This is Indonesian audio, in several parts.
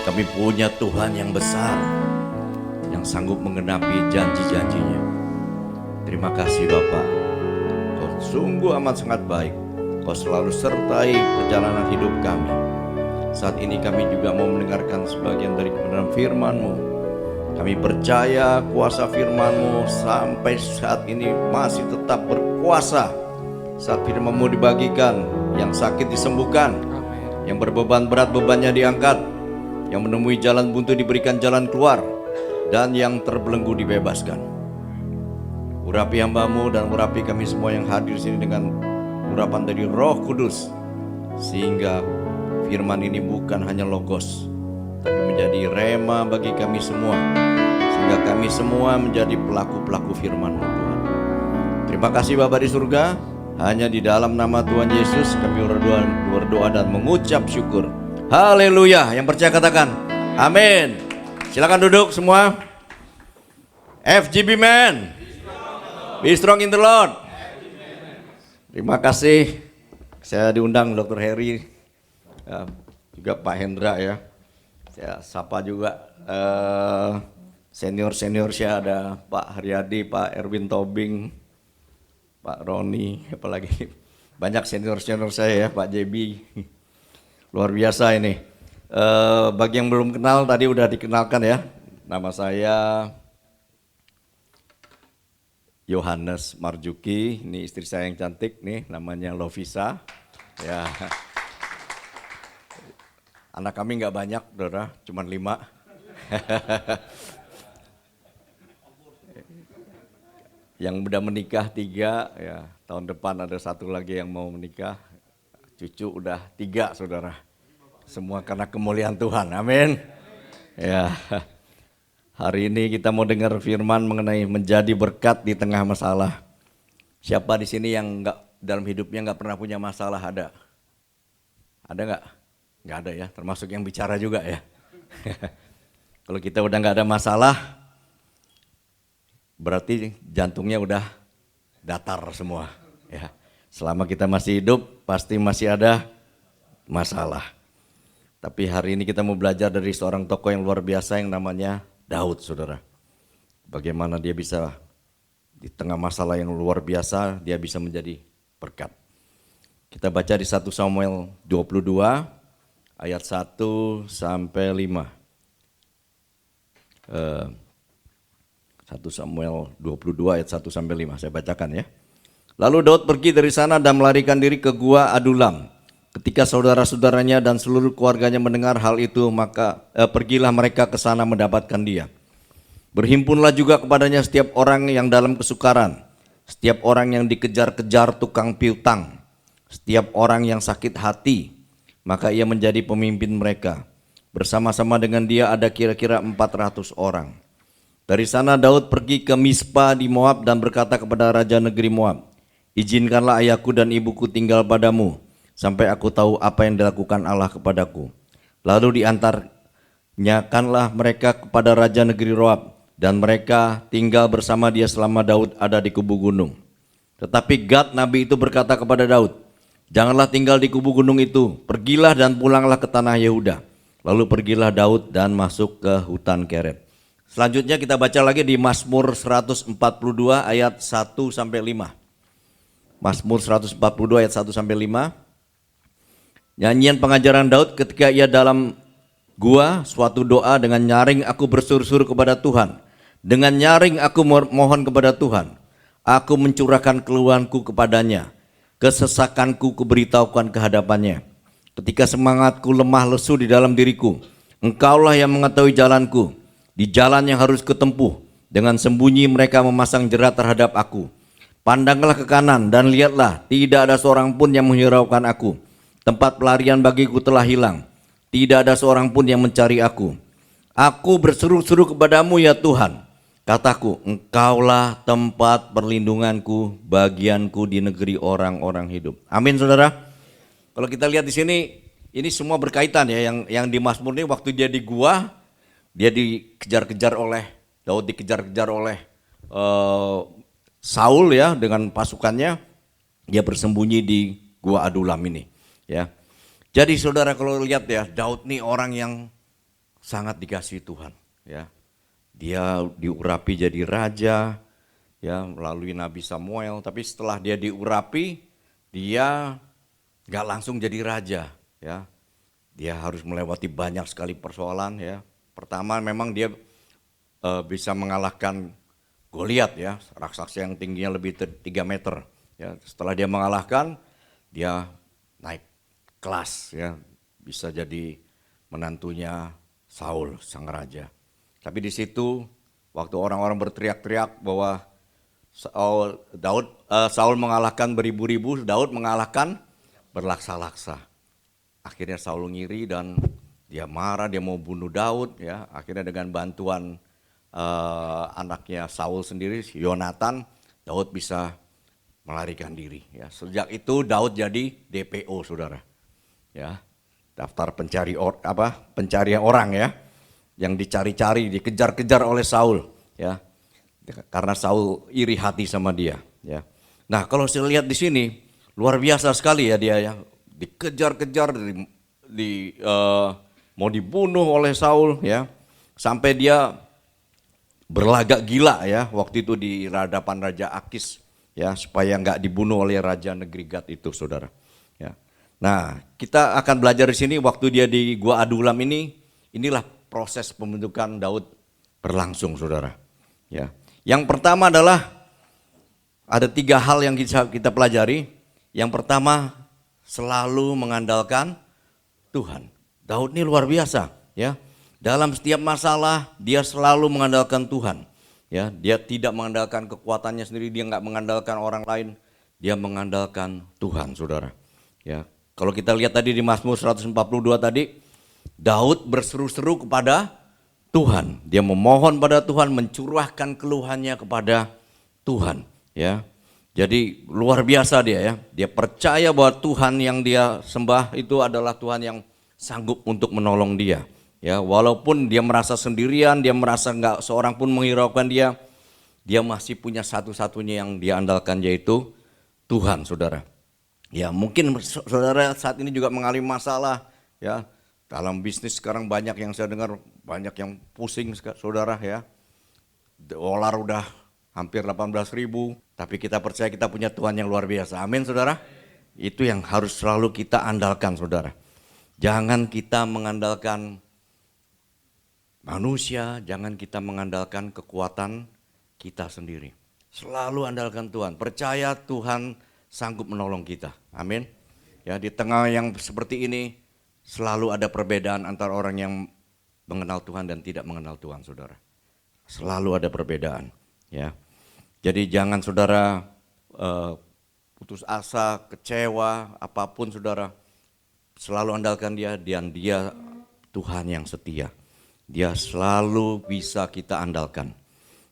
Kami punya Tuhan yang besar, yang sanggup menggenapi janji-janjinya. Terima kasih Bapa, Kau sungguh amat sangat baik. Kau selalu sertai perjalanan hidup kami. Saat ini kami juga mau mendengarkan sebagian dari kebenaran firman-Mu. Kami percaya kuasa firman-Mu sampai saat ini masih tetap berkuasa. Saat firman-Mu dibagikan, yang sakit disembuhkan, yang berbeban berat bebannya diangkat, yang menemui jalan buntu diberikan jalan keluar, dan yang terbelenggu dibebaskan. Urapi hamba-Mu dan urapi kami semua yang hadir di sini dengan urapan dari Roh Kudus, sehingga firman ini bukan hanya logos, tapi menjadi rema bagi kami semua, sehingga kami semua menjadi pelaku-pelaku firman-Mu Tuhan. Terima kasih Bapa di surga, hanya di dalam nama Tuhan Yesus kami berdoa dan mengucap syukur. Haleluya. Yang percaya katakan amin. Silakan duduk semua. FGB man, be strong in the Lord. Terima kasih. Saya diundang Dr. Heri, juga Pak Hendra ya. Saya sapa juga senior-senior saya, ada Pak Haryadi, Pak Erwin Tobing, Pak Roni, apalagi banyak senior-senior saya ya, Pak JB. Luar biasa ini. Bagi yang belum kenal tadi udah dikenalkan ya. Nama saya Yohanes Marjuki. Ini istri saya yang cantik nih, namanya Lovisa. Ya. Anak kami nggak banyak, saudara, cuma 5. Yang udah menikah 3, ya tahun depan ada 1 lagi yang mau menikah. Cucu udah 3 saudara, semua karena kemuliaan Tuhan, amin. Ya, hari ini kita mau dengar firman mengenai menjadi berkat di tengah masalah. Siapa di sini yang dalam hidupnya nggak pernah punya masalah? Ada nggak? Nggak ada ya, termasuk yang bicara juga ya. Kalau kita udah nggak ada masalah, berarti jantungnya udah datar semua ya. Selama kita masih hidup, pasti masih ada masalah. Tapi hari ini kita mau belajar dari seorang tokoh yang luar biasa yang namanya Daud, saudara. Bagaimana dia bisa di tengah masalah yang luar biasa, dia bisa menjadi berkat. Kita baca di 1 Samuel 22 ayat 1 sampai 5. 1 Samuel 22 ayat 1 sampai 5, saya bacakan ya. Lalu Daud pergi dari sana dan melarikan diri ke gua Adulam. Ketika saudara-saudaranya dan seluruh keluarganya mendengar hal itu, maka pergilah mereka ke sana mendapatkan dia. Berhimpunlah juga kepadanya setiap orang yang dalam kesukaran, setiap orang yang dikejar-kejar tukang piutang, setiap orang yang sakit hati, maka ia menjadi pemimpin mereka. Bersama-sama dengan dia ada kira-kira 400 orang. Dari sana Daud pergi ke Mispa di Moab dan berkata kepada raja negeri Moab, "Izinkanlah ayahku dan ibuku tinggal padamu, sampai aku tahu apa yang dilakukan Allah kepadaku." Lalu diantarnyakanlah mereka kepada raja negeri Moab, dan mereka tinggal bersama dia selama Daud ada di kubu gunung. Tetapi Gad nabi itu berkata kepada Daud, "Janganlah tinggal di kubu gunung itu, pergilah dan pulanglah ke tanah Yehuda." Lalu pergilah Daud dan masuk ke hutan Keret. Selanjutnya kita baca lagi di Mazmur 142 ayat 1 sampai 5. Mazmur 142 ayat 1 sampai 5. Nyanyian pengajaran Daud ketika ia dalam gua, suatu doa, dengan nyaring aku bersur-sur kepada Tuhan. Dengan nyaring aku mohon kepada Tuhan. Aku mencurahkan keluhanku kepadanya. Kesesakanku kuberitahukan kehadapannya. Ketika semangatku lemah lesu di dalam diriku, Engkaulah yang mengetahui jalanku, di jalan yang harus kutempuh. Dengan sembunyi mereka memasang jerat terhadap aku. Pandanglah ke kanan dan lihatlah, tidak ada seorang pun yang menghiraukan aku. Tempat pelarian bagiku telah hilang, tidak ada seorang pun yang mencari aku. Aku berseru-seru kepadamu ya Tuhan, kataku, Engkaulah tempat perlindunganku, bagianku di negeri orang-orang hidup. Amin saudara. Kalau kita lihat di sini, ini semua berkaitan ya. Yang di Mazmur ini waktu dia di gua, dia dikejar-kejar oleh Daud, dikejar-kejar oleh Saul ya dengan pasukannya. Dia bersembunyi di gua Adulam ini ya. Jadi saudara kalau lihat ya, Daud nih orang yang sangat dikasihi Tuhan, ya. Dia diurapi jadi raja, ya, melalui Nabi Samuel. Tapi setelah dia diurapi, dia nggak langsung jadi raja, ya. Dia harus melewati banyak sekali persoalan, ya. Pertama, memang dia bisa mengalahkan Goliat, ya, raksasa yang tingginya lebih 3 meter. Ya. Setelah dia mengalahkan, dia naik kelas, ya, bisa jadi menantunya Saul sang raja. Tapi di situ waktu orang-orang berteriak-teriak bahwa Saul mengalahkan beribu-ribu, Daud mengalahkan berlaksa-laksa. Akhirnya Saul ngiri dan dia marah, dia mau bunuh Daud, ya. Akhirnya dengan bantuan anaknya Saul sendiri, Yonatan, Daud bisa melarikan diri, ya. Sejak itu Daud jadi DPO, saudara, ya, daftar pencarian orang, ya, yang dicari-cari, dikejar-kejar oleh Saul, ya, karena Saul iri hati sama dia, ya. Nah, kalau saya lihat di sini luar biasa sekali, ya, dia, ya, dikejar-kejar, mau dibunuh oleh Saul, ya, sampai dia berlagak gila, ya, waktu itu di hadapan Raja Akis, ya, supaya nggak dibunuh oleh Raja Negeri Gad itu, saudara, ya. Nah, kita akan belajar di sini waktu dia di Gua Adulam ini, inilah proses pembentukan Daud berlangsung, saudara, ya. Yang pertama adalah ada 3 hal yang kita pelajari. Yang pertama, selalu mengandalkan Tuhan. Daud ini luar biasa, ya. Dalam setiap masalah dia selalu mengandalkan Tuhan, ya. Dia tidak mengandalkan kekuatannya sendiri, dia nggak mengandalkan orang lain, dia mengandalkan Tuhan, saudara, ya. Kalau kita lihat tadi di Mazmur 142 tadi, Daud berseru-seru kepada Tuhan, dia memohon pada Tuhan, mencurahkan keluhannya kepada Tuhan, ya. Jadi luar biasa dia, ya. Dia percaya bahwa Tuhan yang dia sembah itu adalah Tuhan yang sanggup untuk menolong dia, ya. Walaupun dia merasa sendirian, dia merasa nggak seorang pun menghiraukan dia, dia masih punya satu-satunya yang dia andalkan, yaitu Tuhan, saudara. Ya, mungkin saudara saat ini juga mengalami masalah, ya. Dalam bisnis sekarang banyak yang saya dengar, banyak yang pusing, saudara, ya. Dolar udah hampir 18.000, tapi kita percaya kita punya Tuhan yang luar biasa. Amin, saudara. Itu yang harus selalu kita andalkan, saudara. Jangan kita mengandalkan manusia, jangan kita mengandalkan kekuatan kita sendiri. Selalu andalkan Tuhan, percaya Tuhan sanggup menolong kita. Amin. Ya, di tengah yang seperti ini selalu ada perbedaan antara orang yang mengenal Tuhan dan tidak mengenal Tuhan, saudara. Selalu ada perbedaan, ya. Jadi jangan saudara putus asa, kecewa, apapun, saudara. Selalu andalkan dia, dan dia Tuhan yang setia. Dia selalu bisa kita andalkan,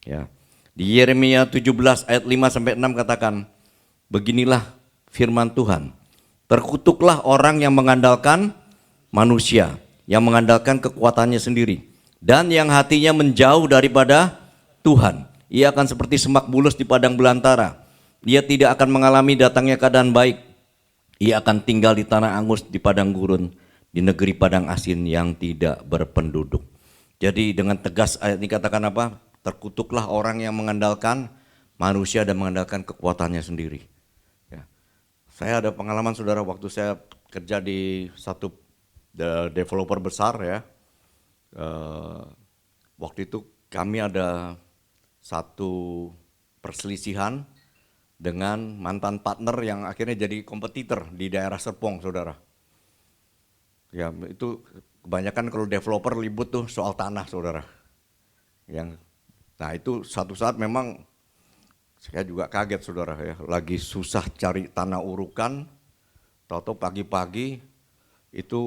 ya. Di Yeremia 17 ayat 5-6 katakan, beginilah firman Tuhan, terkutuklah orang yang mengandalkan manusia, yang mengandalkan kekuatannya sendiri, dan yang hatinya menjauh daripada Tuhan. Ia akan seperti semak bulus di padang belantara. Ia tidak akan mengalami datangnya keadaan baik. Ia akan tinggal di tanah angus, di padang gurun, di negeri padang asin yang tidak berpenduduk. Jadi dengan tegas ayat ini katakan apa? Terkutuklah orang yang mengandalkan manusia dan mengandalkan kekuatannya sendiri. Ya. Saya ada pengalaman, saudara, waktu saya kerja di satu developer besar, ya. Waktu itu kami ada satu perselisihan dengan mantan partner yang akhirnya jadi kompetitor di daerah Serpong, saudara. Ya, itu kebanyakan kalau developer ribut tuh soal tanah, saudara. Nah itu satu saat memang saya juga kaget, saudara, ya. Lagi susah cari tanah urukan, tahu-tahu pagi-pagi itu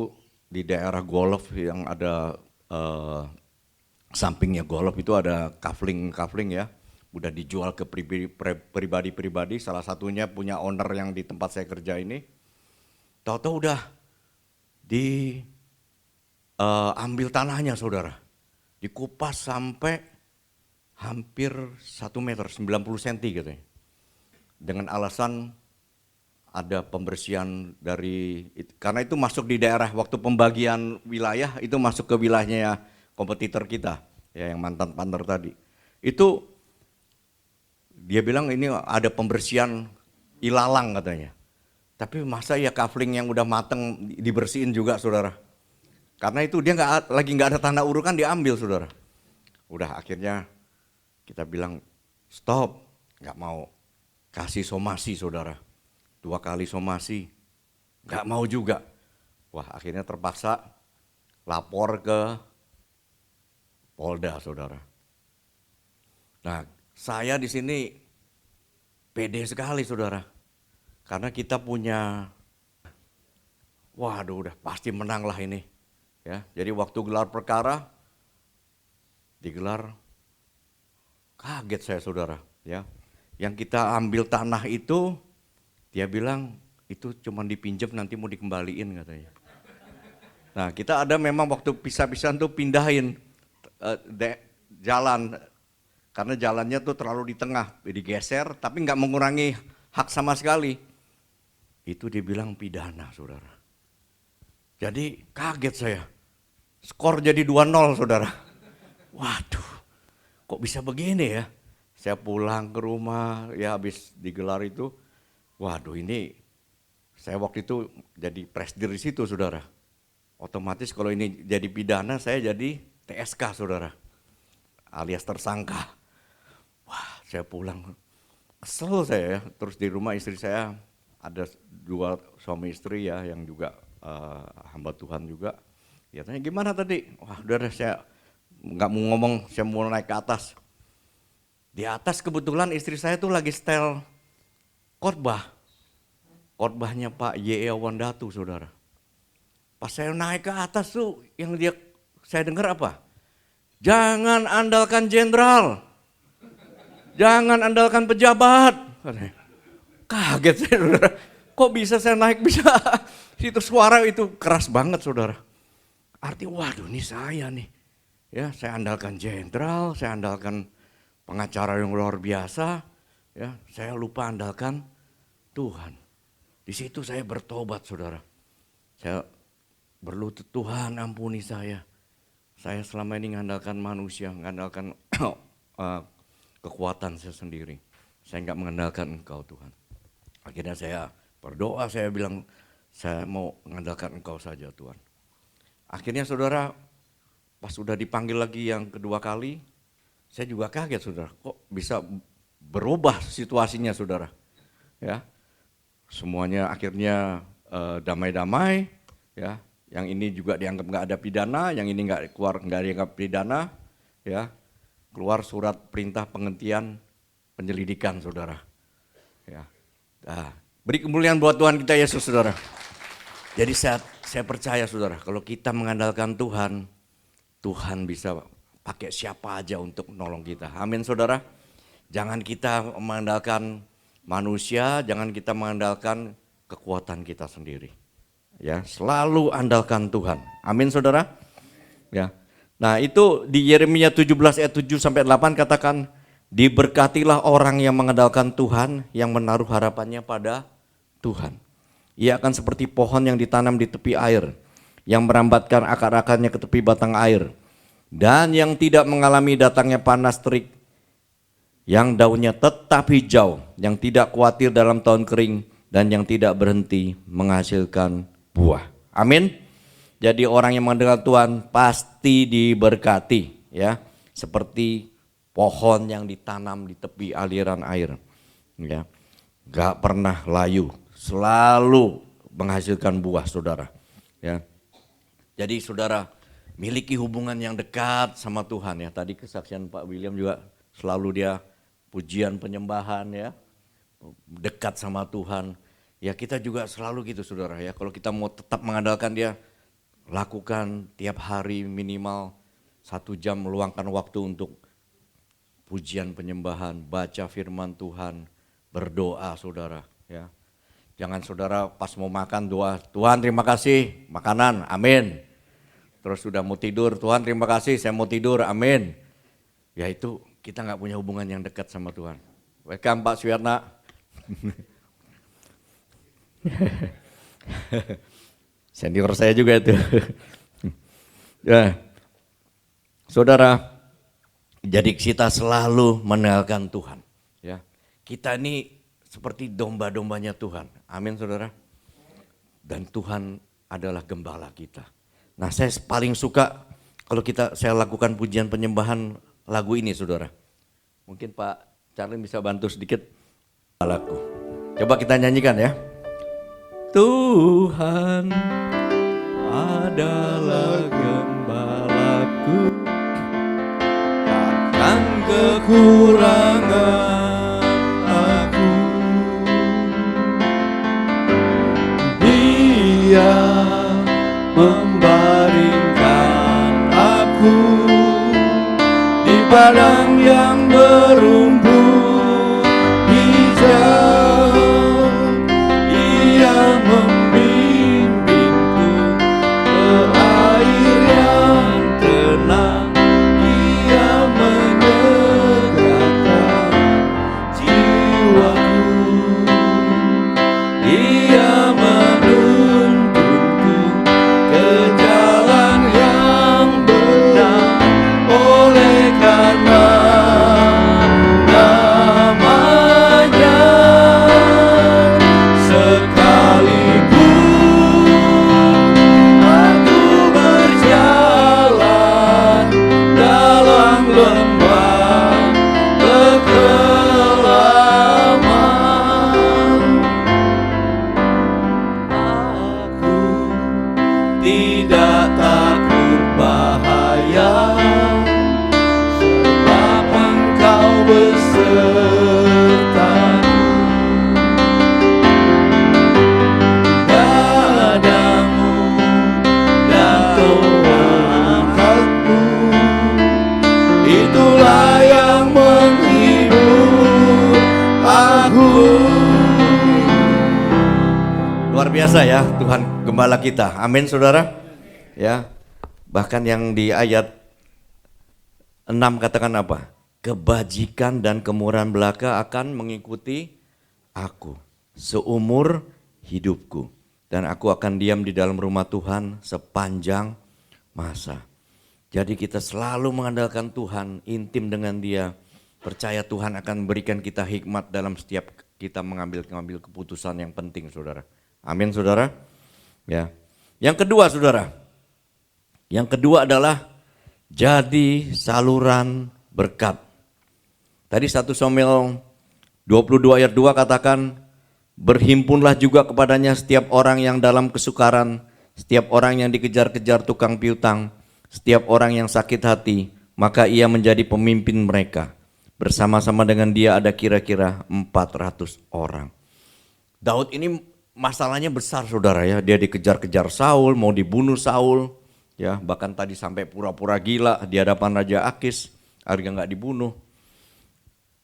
di daerah Golf yang ada sampingnya Golf itu ada kafling, ya. Udah dijual ke pribadi-pribadi, salah satunya punya owner yang di tempat saya kerja ini. Tahu-tahu udah ambil tanahnya, saudara. Dikupas sampai hampir 1 meter, 90 cm katanya. Dengan alasan ada pembersihan karena itu masuk di daerah, waktu pembagian wilayah itu masuk ke wilayahnya kompetitor kita, ya yang mantan punter tadi. Itu dia bilang ini ada pembersihan ilalang katanya. Tapi masa ya kafling yang udah mateng dibersihin juga saudara. Karena itu dia lagi nggak ada tanda urukan diambil saudara. Udah akhirnya kita bilang stop, nggak mau kasih somasi saudara. 2 kali somasi, nggak mau juga. Wah akhirnya terpaksa lapor ke Polda saudara. Nah saya di sini pede sekali saudara. Karena kita punya, waduh udah pasti menang lah ini. Ya, jadi waktu gelar perkara, digelar, kaget saya saudara. Ya, yang kita ambil tanah itu, dia bilang itu cuma dipinjam nanti mau dikembaliin katanya. Nah kita ada memang waktu pisah-pisahan tuh pindahin jalan. Karena jalannya tuh terlalu di tengah, digeser tapi nggak mengurangi hak sama sekali. Itu dibilang pidana saudara. Jadi kaget saya, skor jadi 2-0 saudara. Waduh kok bisa begini ya. Saya pulang ke rumah ya habis digelar itu. Waduh ini saya waktu itu jadi presidir di situ saudara. Otomatis kalau ini jadi pidana saya jadi TSK saudara. Alias tersangka. Wah saya pulang kesel saya ya. Terus di rumah istri saya ada 2 suami istri ya yang juga hamba Tuhan juga. Ya tanya gimana tadi? Wah udah saya nggak mau ngomong, saya mau naik ke atas. Di atas kebetulan istri saya tuh lagi setel khotbah. Khotbahnya Pak Y.E. Wandatu saudara. Pas saya naik ke atas tuh yang saya dengar apa? Jangan andalkan jenderal. Jangan andalkan pejabat. Kaget saya saudara. Kok bisa saya naik bisa? Itu suara itu keras banget saudara. Arti waduh ini saya nih. Ya saya andalkan jenderal, saya andalkan pengacara yang luar biasa. Ya saya lupa andalkan Tuhan. Di situ saya bertobat saudara. Saya berlutut Tuhan ampuni saya. Saya selama ini mengandalkan manusia, mengandalkan kekuatan saya sendiri. Saya enggak mengandalkan Engkau Tuhan. Akhirnya saya berdoa, saya bilang saya mau mengandalkan Engkau saja Tuhan. Akhirnya saudara pas sudah dipanggil lagi yang kedua kali, saya juga kaget saudara, kok bisa berubah situasinya saudara. Ya, semuanya akhirnya damai-damai. Ya, yang ini juga dianggap nggak ada pidana, yang ini nggak dianggap pidana. Ya, keluar surat perintah penghentian penyelidikan saudara. Ya. Nah, beri kemuliaan buat Tuhan kita Yesus saudara. Jadi saya percaya saudara, kalau kita mengandalkan Tuhan, Tuhan bisa pakai siapa aja untuk menolong kita. Amin saudara. Jangan kita mengandalkan manusia, jangan kita mengandalkan kekuatan kita sendiri. Ya, selalu andalkan Tuhan. Amin saudara. Ya. Nah, itu di Yeremia 17 ayat 7 sampai 8 katakan, diberkatilah orang yang mengandalkan Tuhan, yang menaruh harapannya pada Tuhan. Ia akan seperti pohon yang ditanam di tepi air, yang merambatkan akar-akarnya ke tepi batang air, dan yang tidak mengalami datangnya panas terik, yang daunnya tetap hijau, yang tidak khawatir dalam tahun kering, dan yang tidak berhenti menghasilkan buah. Amin. Jadi orang yang mengandalkan Tuhan pasti diberkati, ya, seperti pohon yang ditanam di tepi aliran air, ya, gak pernah layu, selalu menghasilkan buah, saudara. Ya, jadi saudara miliki hubungan yang dekat sama Tuhan ya. Tadi kesaksian Pak William juga selalu dia pujian penyembahan ya, dekat sama Tuhan. Ya kita juga selalu gitu saudara ya. Kalau kita mau tetap mengandalkan Dia, lakukan tiap hari minimal 1 jam meluangkan waktu untuk pujian penyembahan, baca firman Tuhan, berdoa saudara ya. Jangan saudara pas mau makan doa, Tuhan terima kasih makanan, amin. Terus sudah mau tidur, Tuhan terima kasih saya mau tidur, amin. Ya itu kita gak punya hubungan yang dekat sama Tuhan. Welcome Pak Suyarna. Senior saya juga itu. Ya. Saudara, jadi kita selalu meninggalkan Tuhan. Ya, kita ini seperti domba-dombanya Tuhan. Amin, saudara. Dan Tuhan adalah gembala kita. Nah, saya paling suka kalau saya lakukan pujian penyembahan lagu ini, saudara. Mungkin Pak Charlie bisa bantu sedikit lagu. Coba kita nyanyikan ya. Tuhan adalah gembalaku, takkan kekurangan aku. Dia membaringkan aku di padang yang berumput hijau. Ia membimbingku ke air yang tenang. Ia menyegarkan jiwaku. Ia menuntunku ke jalan yang benar. Oleh karena namanya, sekalipun aku berjalan dalam lembah kekelaman, aku tidak takut bahaya, sebab Engkau besertaku. Padamu dan tongkatmu, itulah yang menghibur aku. Luar biasa ya Tuhan gembala kita. Amin, saudara. Ya, bahkan yang di ayat 6 katakan apa? Kebajikan dan kemurahan belaka akan mengikuti aku seumur hidupku, dan aku akan diam di dalam rumah Tuhan sepanjang masa. Jadi kita selalu mengandalkan Tuhan, intim dengan Dia, percaya Tuhan akan memberikan kita hikmat dalam setiap kita mengambil keputusan yang penting, saudara. Amin, saudara. Ya. Yang kedua, saudara. Yang kedua adalah jadi saluran berkat. Tadi 1 Samuel 22 ayat 2 katakan, berhimpunlah juga kepadanya setiap orang yang dalam kesukaran, setiap orang yang dikejar-kejar tukang piutang, setiap orang yang sakit hati, maka ia menjadi pemimpin mereka. Bersama-sama dengan dia ada kira-kira 400 orang. Daud ini masalahnya besar, saudara ya. Dia dikejar-kejar Saul, mau dibunuh Saul. Ya, bahkan tadi sampai pura-pura gila di hadapan Raja Akis agar nggak dibunuh.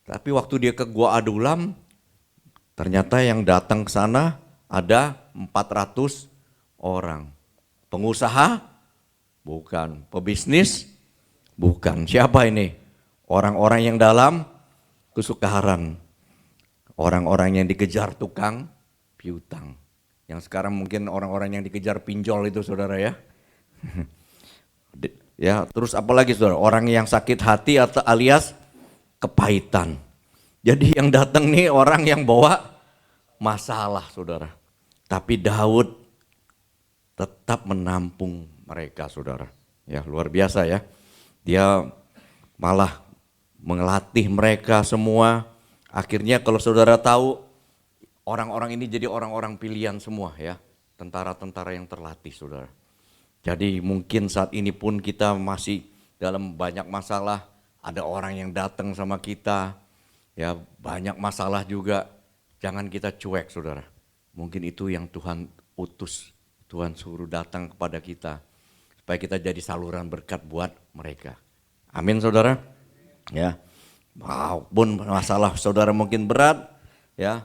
Tapi waktu dia ke Gua Adulam, ternyata yang datang ke sana ada 400 orang. Pengusaha? Bukan. Pebisnis? Bukan. Siapa ini? Orang-orang yang dalam kesukaran. Orang-orang yang dikejar tukang piutang. Yang sekarang mungkin orang-orang yang dikejar pinjol itu, saudara ya. Ya, terus apalagi saudara, orang yang sakit hati atau alias kepahitan. Jadi yang datang nih orang yang bawa masalah, saudara. Tapi Daud tetap menampung mereka, saudara. Ya, luar biasa ya. Dia malah melatih mereka semua. Akhirnya kalau saudara tahu, orang-orang ini jadi orang-orang pilihan semua ya. Tentara-tentara yang terlatih, saudara. Jadi mungkin saat ini pun kita masih dalam banyak masalah, ada orang yang datang sama kita, ya banyak masalah juga, jangan kita cuek, saudara. Mungkin itu yang Tuhan utus, Tuhan suruh datang kepada kita, supaya kita jadi saluran berkat buat mereka. Amin, saudara. Ya, walaupun masalah saudara mungkin berat, ya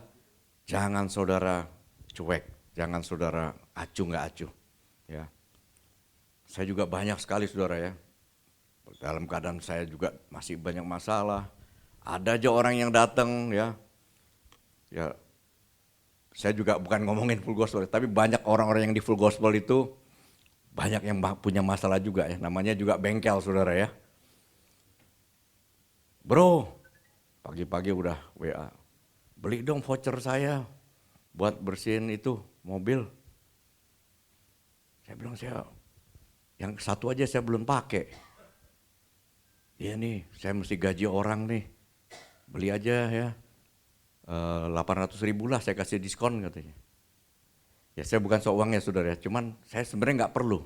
jangan saudara cuek, jangan saudara acuh nggak acuh, ya. Saya juga banyak sekali, saudara ya, dalam keadaan saya juga masih banyak masalah. Ada aja orang yang datang ya, saya juga bukan ngomongin full gospel, tapi banyak orang-orang yang di full gospel itu banyak yang punya masalah juga ya, namanya juga bengkel, saudara ya. Bro, pagi-pagi udah WA, beli dong voucher saya buat bersihin itu mobil. Saya bilang yang satu aja saya belum pakai. Iya nih, saya mesti gaji orang nih, beli aja ya, 800.000 lah saya kasih diskon katanya. Ya saya bukan sok uang ya saudara, cuman saya sebenarnya nggak perlu.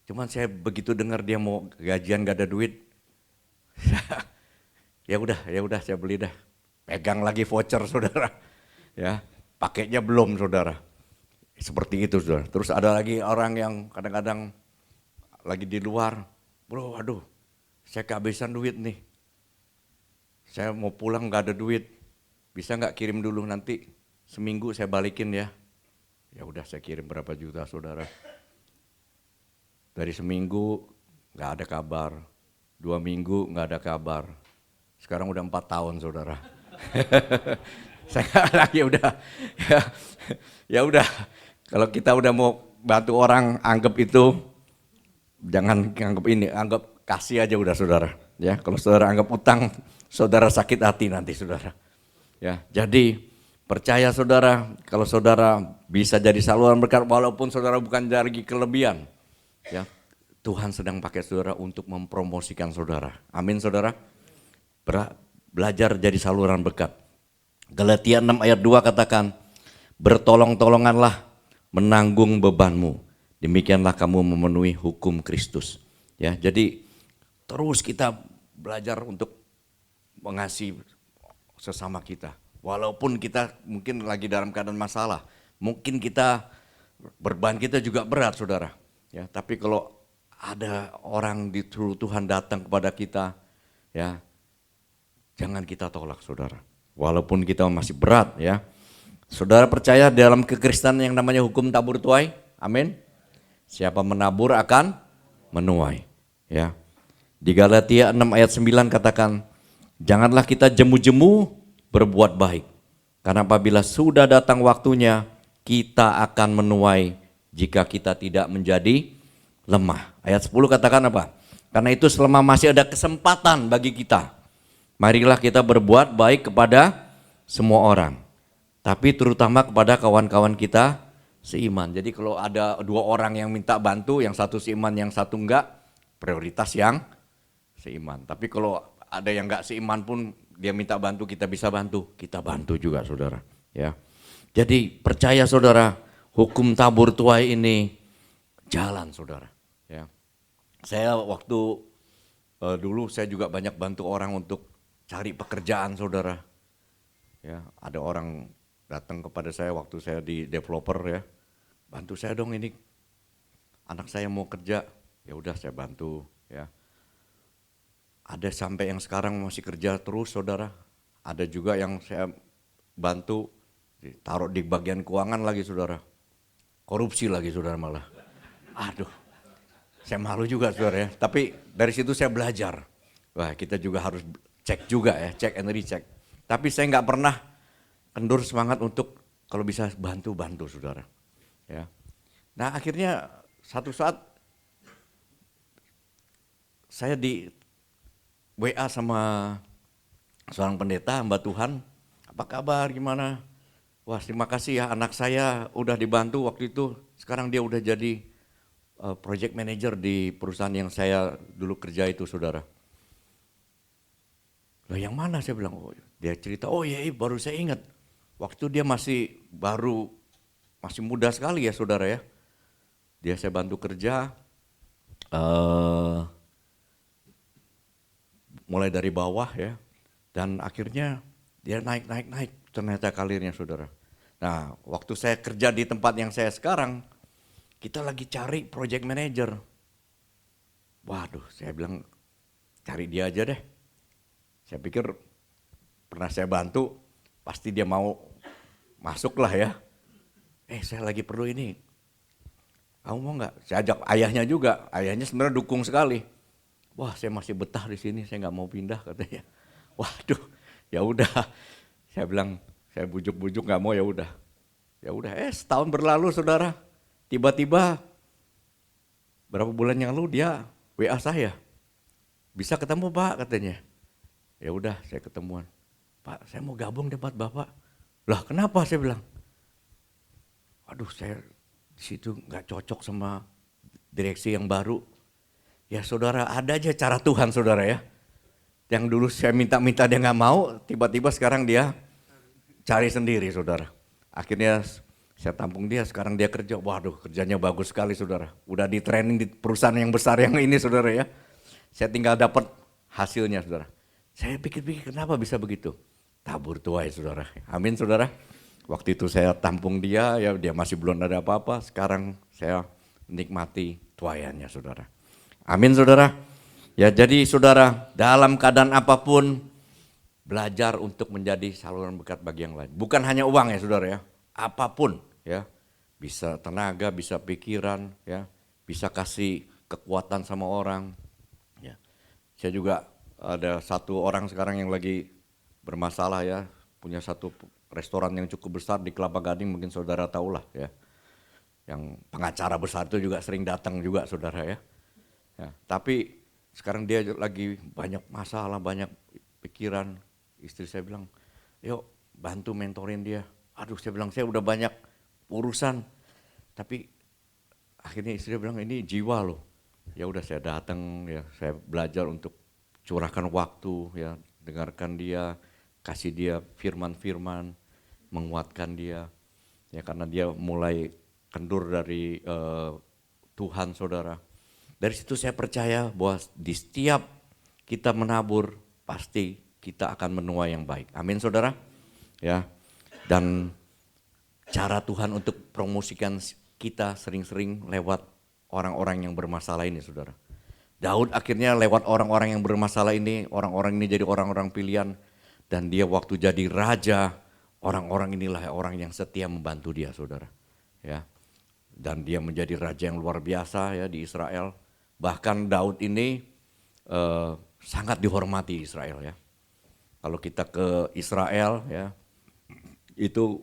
Cuman saya begitu dengar dia mau gajian gak ada duit, ya udah saya beli dah. Pegang lagi voucher saudara, ya pakainya belum saudara. Seperti itu saudara. Terus ada lagi orang yang kadang-kadang lagi di luar, bro, aduh, saya kehabisan duit nih. Saya mau pulang gak ada duit, bisa nggak kirim dulu nanti seminggu saya balikin ya. Ya udah saya kirim berapa juta saudara. Dari seminggu nggak ada kabar, 2 minggu nggak ada kabar. Sekarang udah 4 tahun saudara. Saya lagi udah, ya udah. Kalau kita udah mau bantu orang, anggap itu jangan anggap ini, anggap kasih aja udah saudara. Ya, kalau saudara anggap utang, saudara sakit hati nanti saudara. Ya, jadi percaya saudara, kalau saudara bisa jadi saluran berkat walaupun saudara bukan lagi kelebihan. Ya, Tuhan sedang pakai saudara untuk mempromosikan saudara. Amin saudara. Belajar jadi saluran berkat. Galatia 6 ayat 2 katakan, bertolong-tolonganlah menanggung bebanmu. Demikianlah kamu memenuhi hukum Kristus. Ya, jadi terus kita belajar untuk mengasihi sesama kita. Walaupun kita mungkin lagi dalam keadaan masalah, mungkin kita beban kita juga berat saudara. Ya, tapi kalau ada orang disuruh Tuhan datang kepada kita, ya jangan kita tolak saudara. Walaupun kita masih berat ya. Saudara percaya dalam kekristenan yang namanya hukum tabur tuai? Amin. Siapa menabur akan menuai. Ya. Di Galatia 6 ayat 9 katakan, janganlah kita jemu-jemu berbuat baik. Karena apabila sudah datang waktunya, kita akan menuai jika kita tidak menjadi lemah. Ayat 10 katakan apa? Karena itu selama masih ada kesempatan bagi kita, marilah kita berbuat baik kepada semua orang. Tapi terutama kepada kawan-kawan kita seiman. Jadi kalau ada 2 orang yang minta bantu, yang satu seiman, yang satu enggak, prioritas yang seiman. Tapi kalau ada yang enggak seiman pun dia minta bantu, kita bisa bantu, kita bantu juga saudara. Ya. Jadi percaya saudara, hukum tabur tuai ini jalan saudara. Ya. Saya waktu dulu saya juga banyak bantu orang untuk cari pekerjaan saudara. Ya, ada orang datang kepada saya waktu saya di developer ya, bantu saya dong ini, anak saya mau kerja, ya udah saya bantu ya. Ada sampai yang sekarang masih kerja terus saudara, ada juga yang saya bantu taruh di bagian keuangan lagi saudara, korupsi lagi saudara malah. Aduh, saya malu juga saudara ya, tapi dari situ saya belajar, wah kita juga harus cek juga ya, cek and recheck. Tapi saya nggak pernah kendur semangat untuk kalau bisa bantu saudara. Ya. Nah akhirnya satu saat saya di WA sama seorang pendeta, hamba Tuhan, apa kabar gimana? Wah terima kasih ya, anak saya udah dibantu waktu itu, sekarang dia udah jadi project manager di perusahaan yang saya dulu kerja itu saudara. Loh yang mana saya bilang, oh, dia cerita, oh iya baru saya ingat, waktu dia masih muda sekali ya saudara ya. Dia saya bantu kerja, mulai dari bawah ya, dan akhirnya dia naik ternyata karirnya saudara. Nah waktu saya kerja di tempat yang saya sekarang, kita lagi cari project manager. Waduh saya bilang cari dia aja deh. Saya pikir pernah saya bantu, pasti dia mau masuk lah ya. Saya lagi perlu ini, kamu mau nggak? Saya ajak ayahnya juga, ayahnya sebenarnya dukung sekali. Wah saya masih betah di sini, saya nggak mau pindah katanya. Waduh, ya udah. Saya bilang, saya bujuk-bujuk nggak mau ya udah. Ya udah, setahun berlalu saudara. Tiba-tiba berapa bulan yang lalu dia WA saya. Bisa ketemu Pak katanya. Ya udah, saya ketemuan. Pak, saya mau gabung debat Bapak. Lah kenapa, saya bilang. Aduh, saya di situ nggak cocok sama direksi yang baru. Ya saudara, ada aja cara Tuhan saudara ya. Yang dulu saya minta-minta dia nggak mau, tiba-tiba sekarang dia cari sendiri saudara. Akhirnya saya tampung dia, sekarang dia kerja. Waduh, kerjanya bagus sekali saudara. Udah di training di perusahaan yang besar yang ini saudara ya. Saya tinggal dapat hasilnya saudara. Saya pikir-pikir kenapa bisa begitu. Tabur tuai saudara. Amin saudara. Waktu itu saya tampung dia, ya dia masih belum ada apa-apa. Sekarang saya menikmati tuaiannya saudara. Amin saudara. Ya jadi saudara, dalam keadaan apapun belajar untuk menjadi saluran berkat bagi yang lain. Bukan hanya uang ya saudara ya, apapun ya. Bisa tenaga, bisa pikiran ya, bisa kasih kekuatan sama orang. Ya. Saya juga ada satu orang sekarang yang lagi bermasalah ya, punya satu restoran yang cukup besar di Kelapa Gading, mungkin saudara tahulah ya. Yang pengacara besar itu juga sering datang juga saudara ya. Ya, tapi sekarang dia lagi banyak masalah, banyak pikiran. Istri saya bilang, yuk bantu mentorin dia. Aduh, saya bilang saya udah banyak urusan. Tapi akhirnya istri bilang ini jiwa loh. Ya udah saya datang ya, saya belajar untuk curahkan waktu ya, dengarkan dia, kasih dia firman-firman, menguatkan dia. Ya karena dia mulai kendur dari Tuhan saudara. Dari situ saya percaya bahwa di setiap kita menabur pasti kita akan menuai yang baik. Amin saudara. Ya. Dan cara Tuhan untuk promosikan kita sering-sering lewat orang-orang yang bermasalah ini saudara. Daud akhirnya lewat orang-orang yang bermasalah ini, orang-orang ini jadi orang-orang pilihan. Dan dia waktu jadi raja, orang-orang inilah orang yang setia membantu dia saudara. Ya. Dan dia menjadi raja yang luar biasa ya di Israel. Bahkan Daud ini sangat dihormati Israel ya. Kalau kita ke Israel ya, itu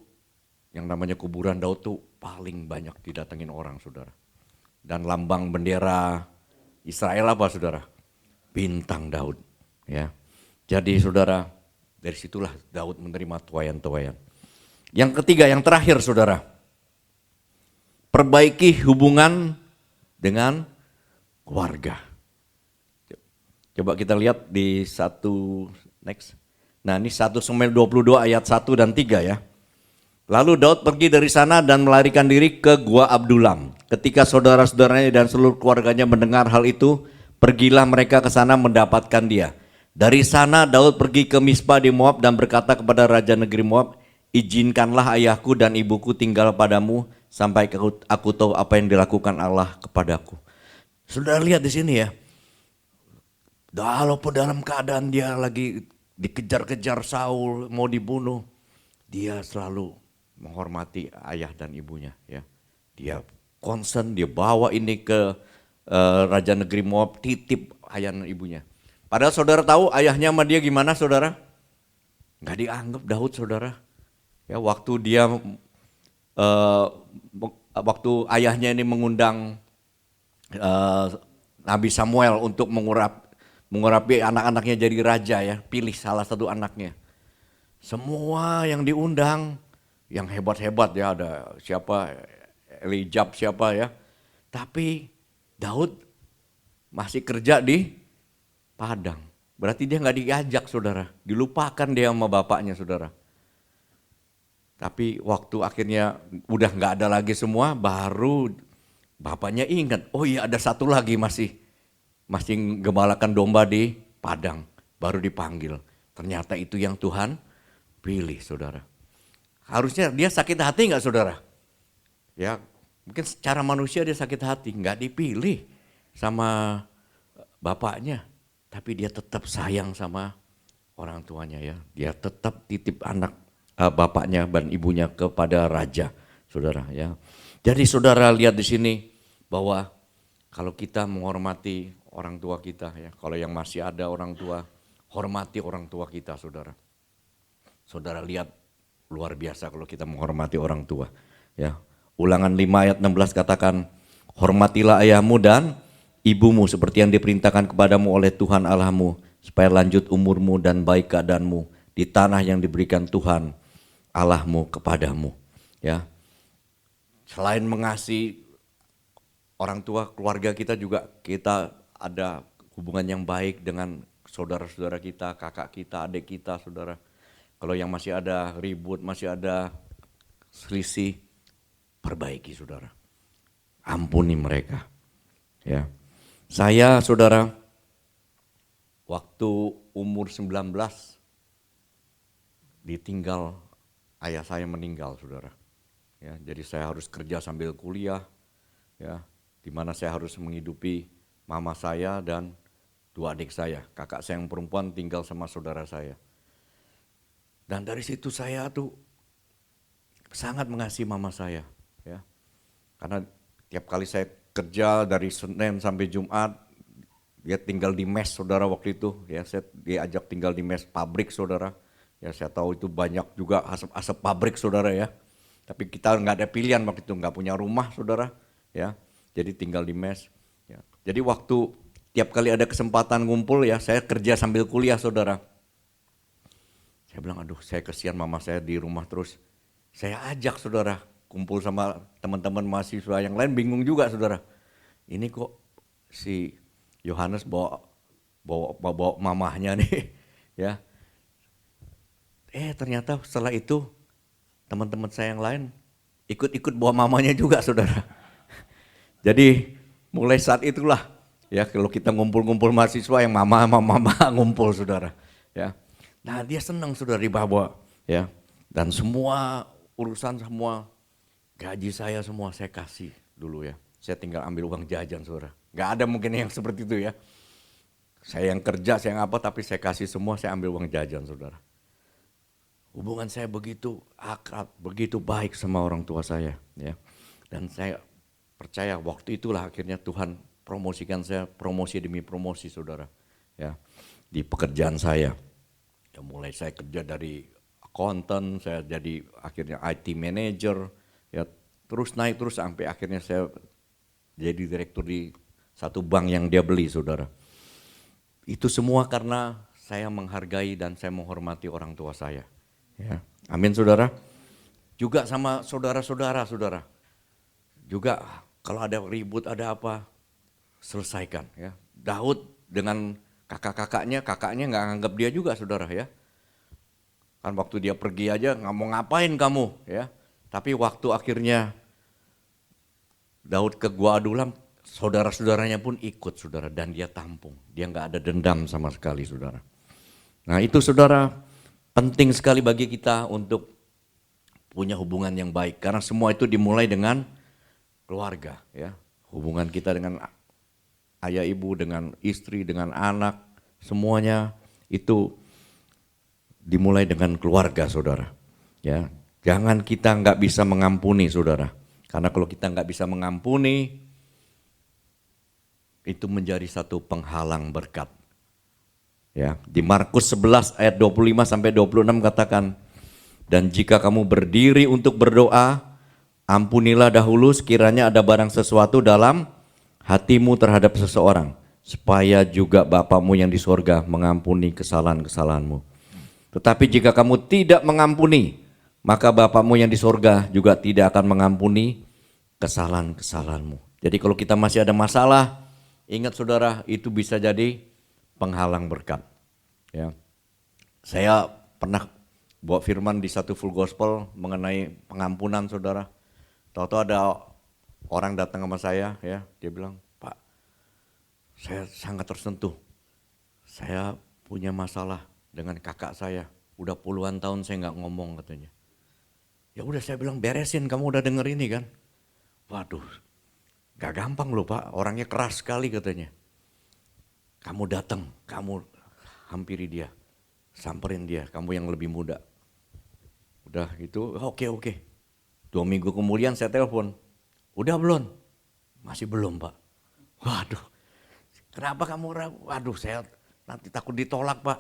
yang namanya kuburan Daud tuh paling banyak didatengin orang saudara. Dan lambang bendera Israel apa saudara? Bintang Daud ya. Jadi saudara, dari situlah Daud menerima tuayan-tuayan. Yang ketiga, yang terakhir saudara, perbaiki hubungan dengan keluarga. Coba kita lihat di next. Nah ini 1 Samuel 22 ayat 1 dan 3 ya. Lalu Daud pergi dari sana dan melarikan diri ke Gua Abdullam. Ketika saudara-saudaranya dan seluruh keluarganya mendengar hal itu, pergilah mereka ke sana mendapatkan dia. Dari sana Daud pergi ke Mispa di Moab dan berkata kepada raja negeri Moab, izinkanlah ayahku dan ibuku tinggal padamu sampai aku tahu apa yang dilakukan Allah kepadaku. Sudah lihat di sini ya, walaupun dalam keadaan dia lagi dikejar-kejar Saul, mau dibunuh, dia selalu menghormati ayah dan ibunya. Ya, dia concern, dia bawa ini ke raja negeri Moab, titip ayah dan ibunya. Padahal saudara tahu ayahnya sama dia gimana saudara? Nggak dianggap Daud saudara. Ya, waktu ayahnya ini mengundang Nabi Samuel untuk mengurapi anak-anaknya jadi raja ya, pilih salah satu anaknya. Semua yang diundang, yang hebat-hebat ya, ada siapa, Elijab siapa ya. Tapi Daud masih kerja di padang. Berarti dia nggak diajak saudara, dilupakan dia sama bapaknya saudara. Tapi waktu akhirnya udah nggak ada lagi semua, baru bapaknya ingat, oh iya ada satu lagi masih gembalakan domba di padang, baru dipanggil. Ternyata itu yang Tuhan pilih saudara. Harusnya dia sakit hati nggak saudara? Ya mungkin secara manusia dia sakit hati, nggak dipilih sama bapaknya. Tapi dia tetap sayang sama orang tuanya ya. Dia tetap titip bapaknya dan ibunya kepada raja saudara ya. Jadi saudara lihat di sini bahwa kalau kita menghormati orang tua kita ya, kalau yang masih ada orang tua, hormati orang tua kita saudara. Saudara lihat luar biasa kalau kita menghormati orang tua ya. Ulangan 5 ayat 16 katakan, hormatilah ayahmu dan ibumu seperti yang diperintahkan kepadamu oleh Tuhan Allahmu, supaya lanjut umurmu dan baik keadaanmu di tanah yang diberikan Tuhan Allahmu kepadamu. Ya, selain mengasihi orang tua, keluarga kita juga kita ada hubungan yang baik dengan saudara-saudara kita, kakak kita, adik kita, saudara. Kalau yang masih ada ribut, masih ada selisih, perbaiki saudara. Ampuni mereka. Ya. Saya saudara, waktu umur 19 ditinggal, ayah saya meninggal saudara. Ya, jadi saya harus kerja sambil kuliah, ya, di mana saya harus menghidupi mama saya dan 2 adik saya. Kakak saya yang perempuan tinggal sama saudara saya. Dan dari situ saya tuh sangat mengasihi mama saya, ya. Karena tiap kali saya kerja dari Senin sampai Jumat, dia tinggal di mes saudara waktu itu, ya. Saya diajak tinggal di mes pabrik saudara. Ya saya tahu itu banyak juga asap-asap pabrik saudara ya. Tapi kita nggak ada pilihan waktu itu, nggak punya rumah saudara, ya. Jadi tinggal di mes. Ya. Jadi waktu tiap kali ada kesempatan ngumpul ya, saya kerja sambil kuliah saudara. Saya bilang, aduh saya kesian mama saya di rumah terus. Saya ajak saudara, kumpul sama teman-teman mahasiswa yang lain bingung juga saudara. Ini kok si Yohanes bawa mamahnya nih, ya. Ternyata setelah itu teman-teman saya yang lain ikut-ikut bawa mamanya juga saudara. Jadi mulai saat itulah ya kalau kita ngumpul-ngumpul mahasiswa yang mama ngumpul saudara. Ya. Nah dia senang saudara dibawa ya. Dan semua urusan semua gaji saya semua saya kasih dulu ya. Saya tinggal ambil uang jajan saudara. Gak ada mungkin yang seperti itu ya. Saya yang kerja, saya yang apa tapi saya kasih semua, saya ambil uang jajan saudara. Hubungan saya begitu akrab, begitu baik sama orang tua saya. Ya. Dan saya percaya waktu itulah akhirnya Tuhan promosikan saya, promosi demi promosi saudara. Ya, di pekerjaan saya. Ya, mulai saya kerja dari accountant, saya jadi akhirnya IT manager, ya terus naik terus sampai akhirnya saya jadi direktur di satu bank yang dia beli saudara. Itu semua karena saya menghargai dan saya menghormati orang tua saya. Ya, amin saudara. Juga sama saudara-saudara saudara. Juga kalau ada ribut ada apa selesaikan ya. Daud dengan kakaknya nggak anggap dia juga saudara ya. Kan waktu dia pergi aja nggak mau ngapain kamu ya. Tapi waktu akhirnya Daud ke Gua Adulam, saudara-saudaranya pun ikut saudara dan dia tampung. Dia nggak ada dendam sama sekali saudara. Nah itu saudara penting sekali bagi kita untuk punya hubungan yang baik. Karena semua itu dimulai dengan keluarga ya. Hubungan kita dengan ayah ibu, dengan istri, dengan anak, semuanya itu dimulai dengan keluarga saudara. Ya, jangan kita nggak bisa mengampuni saudara. Karena kalau kita nggak bisa mengampuni, itu menjadi satu penghalang berkat. Ya, di Markus 11 ayat 25 sampai 26 katakan, dan jika kamu berdiri untuk berdoa, ampunilah dahulu sekiranya ada barang sesuatu dalam hatimu terhadap seseorang, supaya juga Bapamu yang di sorga mengampuni kesalahan-kesalahanmu. Tetapi jika kamu tidak mengampuni, maka Bapamu yang di sorga juga tidak akan mengampuni kesalahan-kesalahanmu. Jadi kalau kita masih ada masalah, ingat saudara, itu bisa jadi penghalang berkat. Ya. Saya pernah bawa firman di satu full gospel mengenai pengampunan saudara. Tahu-tahu ada orang datang sama saya, ya, dia bilang, Pak, saya sangat tersentuh. Saya punya masalah dengan kakak saya, udah puluhan tahun saya nggak ngomong katanya. Ya udah saya bilang beresin, kamu udah denger ini kan? Waduh, gak gampang loh Pak, orangnya keras sekali katanya. Kamu datang, kamu hampiri dia, samperin dia, kamu yang lebih muda. Udah gitu, oke. 2 minggu kemudian saya telepon, udah belum? Masih belum Pak. Waduh, kenapa kamu ragu? Waduh saya nanti takut ditolak Pak.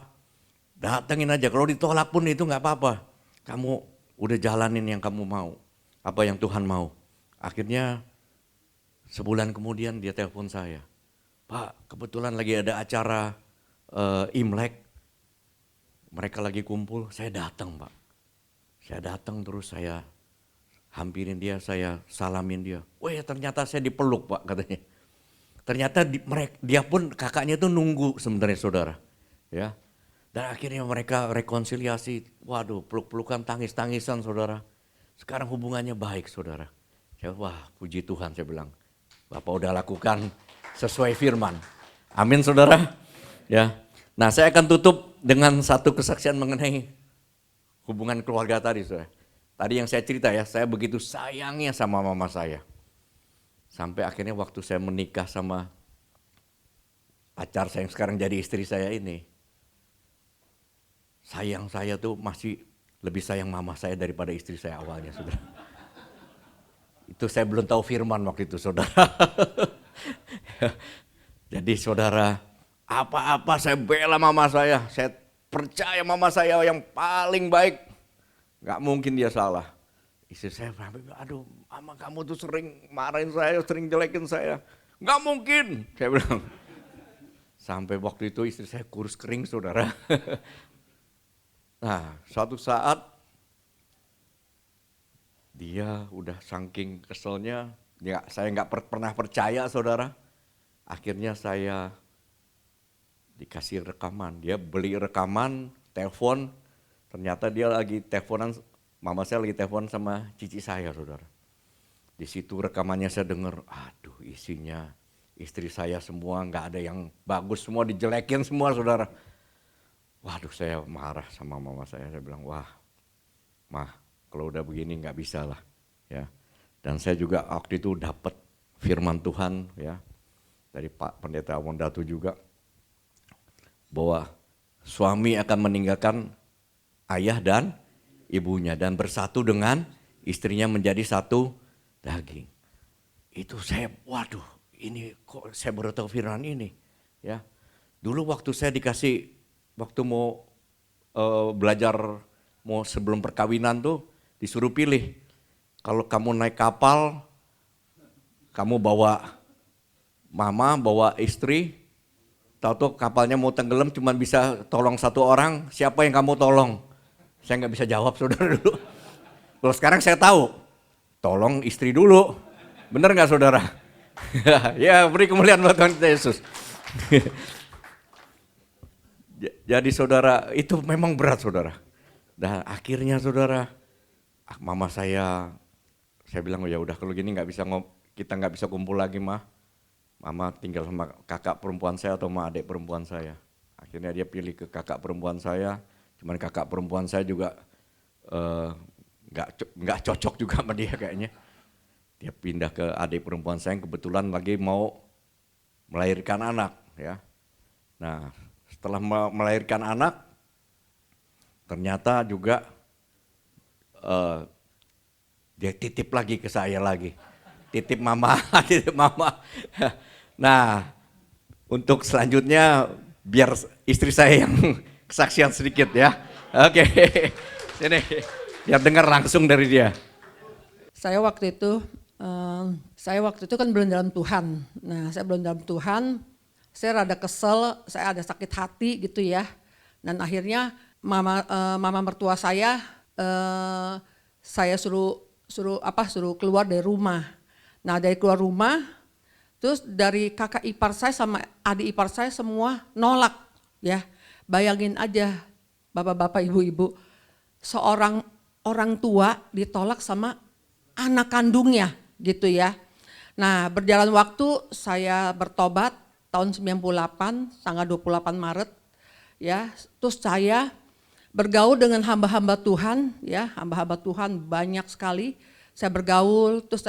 Datengin aja, kalau ditolak pun itu gak apa-apa. Kamu udah jalanin yang kamu mau, apa yang Tuhan mau. Akhirnya sebulan kemudian dia telepon saya, Pak kebetulan lagi ada acara Imlek, mereka lagi kumpul, saya datang Pak. Saya datang terus saya hampirin dia, saya salamin dia. Wah ternyata saya dipeluk Pak katanya. Ternyata dia pun kakaknya itu nunggu sebenarnya saudara. Ya. Dan akhirnya mereka rekonsiliasi, waduh peluk-pelukan, tangis-tangisan saudara. Sekarang hubungannya baik saudara. Wah puji Tuhan saya bilang, Bapak udah lakukan sesuai firman. Amin saudara. Ya. Nah saya akan tutup dengan satu kesaksian mengenai hubungan keluarga tadi saudara. Tadi yang saya cerita ya, saya begitu sayangnya sama mama saya. Sampai akhirnya waktu saya menikah sama pacar saya yang sekarang jadi istri saya ini. Sayang saya tuh masih lebih sayang mama saya daripada istri saya awalnya saudara. Itu saya belum tahu firman waktu itu saudara. Jadi saudara, apa-apa saya bela mama saya percaya mama saya yang paling baik. Gak mungkin dia salah. Istri saya bilang, aduh mama kamu tuh sering marahin saya, sering jelekin saya. Gak mungkin, saya bilang. Sampai waktu itu istri saya kurus kering saudara. Nah suatu saat dia udah saking keselnya, saya nggak pernah percaya saudara. Akhirnya saya dikasih rekaman, dia beli rekaman, telepon, ternyata dia lagi teleponan, mama saya lagi telepon sama cici saya saudara. Di situ rekamannya saya dengar, aduh isinya istri saya semua nggak ada yang bagus, semua dijelekin semua saudara. Waduh saya marah sama mama saya bilang wah mah kalau udah begini nggak bisa lah ya. Dan saya juga waktu itu dapat firman Tuhan ya dari Pak Pendeta Wondatu juga bahwa suami akan meninggalkan ayah dan ibunya dan bersatu dengan istrinya menjadi satu daging. Itu saya waduh ini kok saya baru tahu firman ini ya. Dulu waktu saya dikasih waktu mau belajar mau sebelum perkawinan tuh disuruh pilih. Kalau kamu naik kapal, kamu bawa mama, bawa istri, tahu-tahu kapalnya mau tenggelam cuma bisa tolong satu orang, siapa yang kamu tolong? Saya nggak bisa jawab saudara dulu. Kalau sekarang saya tahu, tolong istri dulu. Benar nggak saudara? Ya beri kemuliaan buat Tuhan Yesus. Jadi saudara itu memang berat saudara. Dan akhirnya saudara, mama saya bilang ya udah kalau gini kita nggak bisa kumpul lagi mah. Mama tinggal sama kakak perempuan saya atau sama adik perempuan saya. Akhirnya dia pilih ke kakak perempuan saya. Cuman kakak perempuan saya juga nggak cocok juga sama dia kayaknya. Dia pindah ke adik perempuan saya yang kebetulan lagi mau melahirkan anak ya. Nah setelah melahirkan anak, ternyata juga dia titip lagi ke saya lagi. Titip mama, titip mama. Nah, untuk selanjutnya biar istri saya yang kesaksian sedikit ya. Oke, sini biar dengar langsung dari dia. Saya waktu itu kan belum dalam Tuhan. Nah, saya belum dalam Tuhan. Saya rada kesel, saya ada sakit hati gitu ya. Dan akhirnya mama mertua saya suruh keluar dari rumah. Nah, dari keluar rumah, terus dari kakak ipar saya sama adik ipar saya semua nolak ya. Bayangin aja bapak-bapak, ibu-ibu, seorang orang tua ditolak sama anak kandungnya gitu ya. Nah, berjalan waktu saya bertobat tahun 98 tanggal 28 Maret ya. Terus saya bergaul dengan hamba-hamba Tuhan ya, hamba-hamba Tuhan banyak sekali. Saya bergaul, terus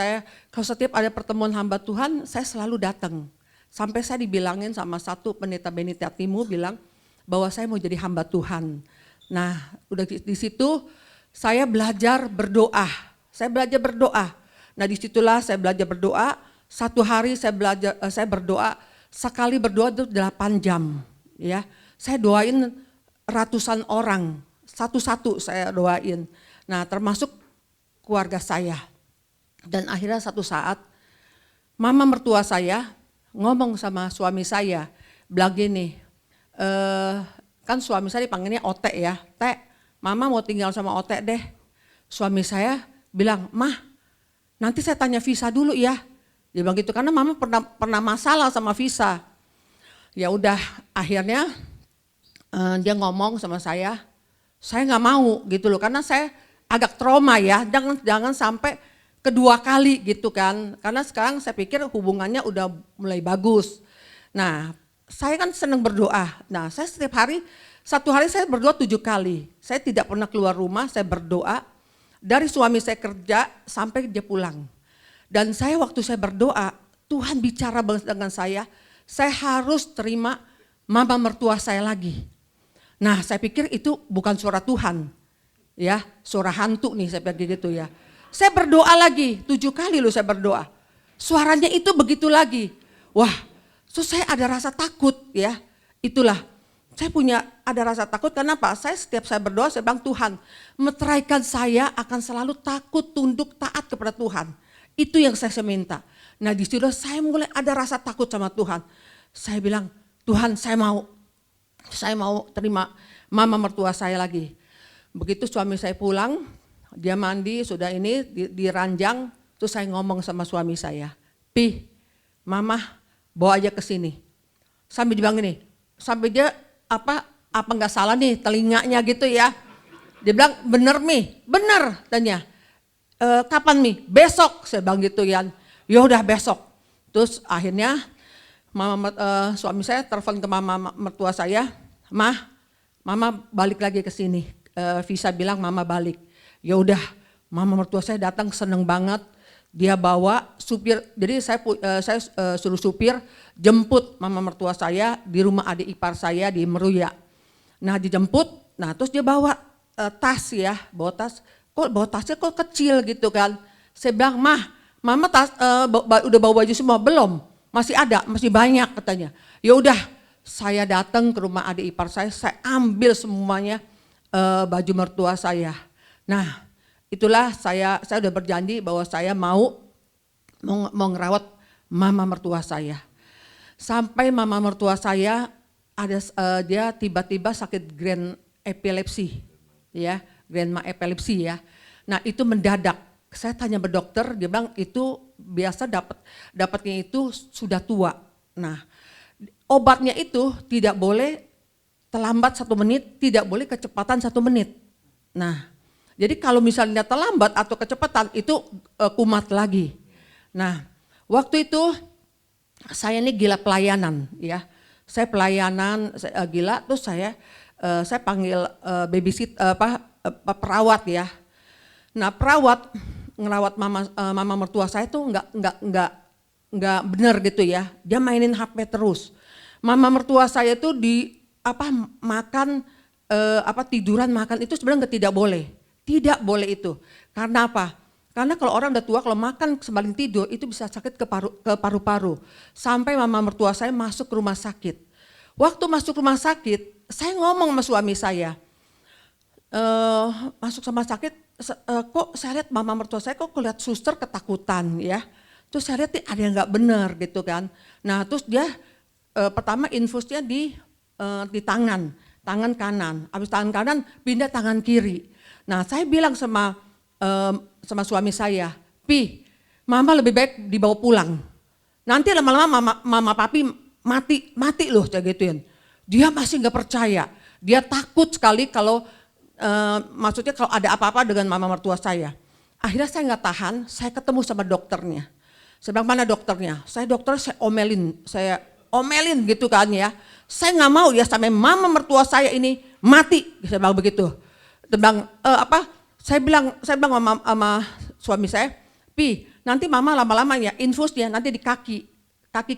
kalau setiap ada pertemuan hamba Tuhan, saya selalu datang. Sampai saya dibilangin sama satu pendeta Benita Timu bilang bahwa saya mau jadi hamba Tuhan. Nah, udah di situ saya belajar berdoa. Nah, disitulah saya belajar berdoa. Satu hari saya berdoa, sekali berdoa itu 8 jam. Ya, saya doain ratusan orang, satu-satu saya doain. Nah, termasuk keluarga saya. Dan akhirnya satu saat mama mertua saya ngomong sama suami saya, bilang gini, kan suami saya dipanggilnya Ote ya, Teh, Mama mau tinggal sama Ote deh. Suami saya bilang, Mah, nanti saya tanya visa dulu ya. Dia bilang gitu, karena Mama pernah masalah sama visa. Ya udah, akhirnya dia ngomong sama saya nggak mau gitu loh, karena saya agak trauma ya, jangan sampai kedua kali gitu kan, karena sekarang saya pikir hubungannya udah mulai bagus. Nah, saya kan senang berdoa. Nah, saya setiap hari, satu hari saya berdoa 7 kali. Saya tidak pernah keluar rumah, saya berdoa dari suami saya kerja sampai dia pulang. Dan saya waktu saya berdoa, Tuhan bicara dengan saya harus terima mama mertua saya lagi. Nah, saya pikir itu bukan suara Tuhan, ya, suara hantu nih saya pikir gitu ya. Saya berdoa lagi, 7 kali loh saya berdoa. Suaranya itu begitu lagi. Wah, so saya ada rasa takut ya. Itulah, saya ada rasa takut, kenapa? Setiap saya berdoa, saya bilang Tuhan, meteraikan saya akan selalu takut, tunduk, taat kepada Tuhan. Itu yang saya minta. Nah, di situ saya mulai ada rasa takut sama Tuhan. Saya bilang, Tuhan, saya mau terima mama mertua saya lagi. Begitu suami saya pulang, dia mandi, sudah ini di ranjang, terus saya ngomong sama suami saya, Pi, Mama bawa aja ke sini. Sambil dibilang ini, sampai dia apa nggak salah nih telinganya gitu ya. Dia bilang, bener Mi, bener tanya. Kapan Mi? Besok, saya bilang gitu ya. Ya udah besok. Terus akhirnya suami saya telepon ke mama mertua saya, Mama balik lagi ke sini. Visa bilang Mama balik. Ya udah, mama mertua saya datang seneng banget. Dia bawa supir, jadi saya suruh supir jemput mama mertua saya di rumah adik ipar saya di Meruya. Nah dijemput, nah terus dia bawa tas ya, bawa tasnya kok kecil gitu kan. Saya bilang, Mama udah bawa baju semua? Belum, masih ada, masih banyak katanya. Ya udah, saya datang ke rumah adik ipar saya ambil semuanya baju mertua saya. Nah, itulah saya udah berjanji bahwa saya mau ngerawat mama mertua saya. Sampai mama mertua saya dia tiba-tiba sakit grand epilepsi, ya, grandma epilepsi ya. Nah, itu mendadak. Saya tanya ke dokter, dia bilang itu biasa dapatnya itu sudah tua. Nah, obatnya itu tidak boleh terlambat 1 menit, tidak boleh kecepatan 1 menit. Nah, jadi kalau misalnya terlambat atau kecepatan itu kumat lagi. Nah, waktu itu saya ini gila pelayanan ya. Saya pelayanan gila, terus saya panggil perawat ya. Nah, perawat ngerawat mama mertua saya tuh nggak benar gitu ya. Dia mainin HP terus. Mama mertua saya tuh makan tiduran makan itu sebenarnya tidak boleh. Tidak boleh itu. Karena apa? Karena kalau orang udah tua, kalau makan sebalik tidur itu bisa sakit ke paru-paru. Sampai mama mertua saya masuk ke rumah sakit. Waktu masuk rumah sakit, saya ngomong sama suami saya, masuk sama sakit, kok saya lihat mama mertua saya kok lihat suster ketakutan ya. Terus saya lihat ada yang nggak benar gitu kan. Nah terus dia pertama infusnya di tangan kanan. Habis tangan kanan pindah tangan kiri. Nah saya bilang sama suami saya, Pi, mama lebih baik dibawa pulang. Nanti lama-lama mama papi mati loh, saya gituin. Dia masih nggak percaya, dia takut sekali kalau maksudnya kalau ada apa-apa dengan mama mertua saya. Akhirnya saya nggak tahan, saya ketemu sama dokternya. Saya bilang, mana dokternya? Saya omelin gitu kan ya. Saya nggak mau ya sampai mama mertua saya ini mati, saya bilang begitu. Saya bilang sama suami saya, Pi, nanti mama lama-lama ya infusnya nanti di kaki